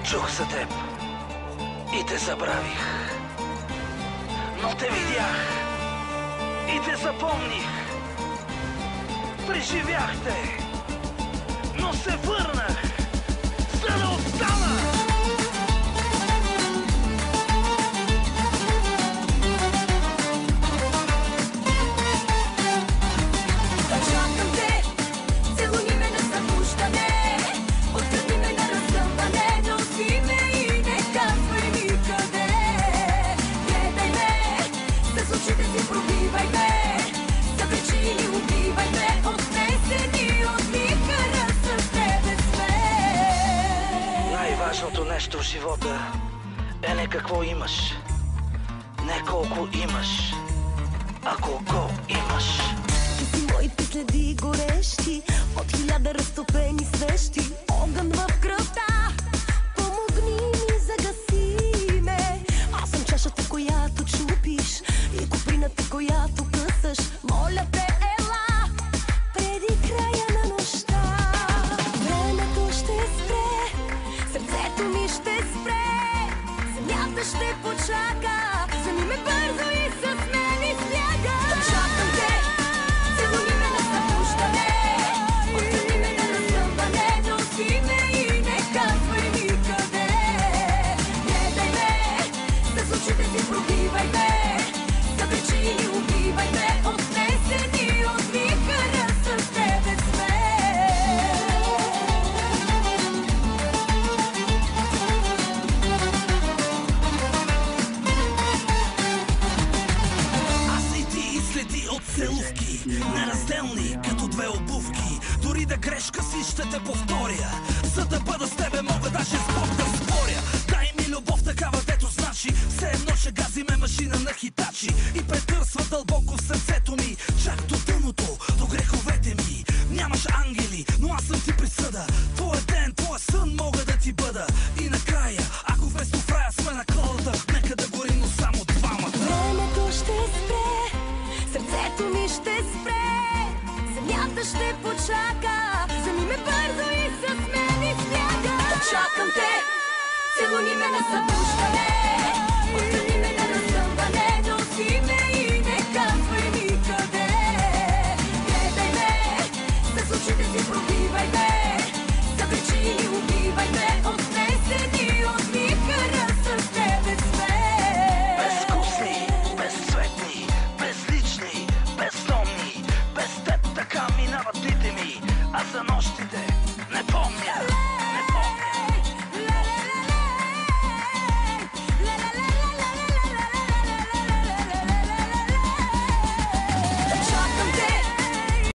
Чух за теб и те забравих, но те видях и те запомних. Преживях те, но се върнах, за да остана. Чакам те, целуни ме на събуждане, оттръгни ме на разгъмване, носи ме и не казвай никъде. Гледай ме, с очите си пробивай ме, за причини убивай ме, отнесени от вихъра с тебе сме. Най-важното нещо в живота е не какво имаш, не колко имаш, а колко имаш. Ти си моите следи горещи, от 1000 разтопени свещи, огън в кръвта. Помогни ми, загаси ме. Аз съм чашата, която чупиш, и куприната, която късаш. Моля те, ела преди края на нощта. Времето ще спре, сърцето ми ще спре, земята ще почака. Вземи ме бързо и с мен изляга. Чакам те, целуни ме на събуждане, оттръгни ме на разгъмване, носи ме и не казвай никъде. Гледай ме, с очите си пробивай ме, за причини убивай ме, отнесени от вихъра с тебе сме. Аз и ти следи от целувки, неразделни като две обувки. Дори да грешка си ще те повторя, за да бъда с тебе мога даже с Бог да споря. Дай ми любов такава, дето значи все едно ще газиме машина на хитачи. И претърсва дълбоко в сърцето ми, чак до дъното, до греховете ми. Нямаш ангели, но аз съм ти присъда. Твоя ден, твоя сън мога да ти бъда. И накрая, ако вместо в рая сме на колата, нека да горим, но само двамата. Времето ще спре, сърцето ми ще спре, земята ще почака. Вземи ме бързо и с мен изляга. Чакам те, целуни ме на събуждане, оттръгни ме на разгъмване, носи ме и не казвай никъде. Гледай ме, с очите си пробивай ме, за причини убивай ме, отнесени от вихъра с тебе сме. Безвкусни, безцветни, безлични, бездомни. Без теб така минават дните ми, а за нощите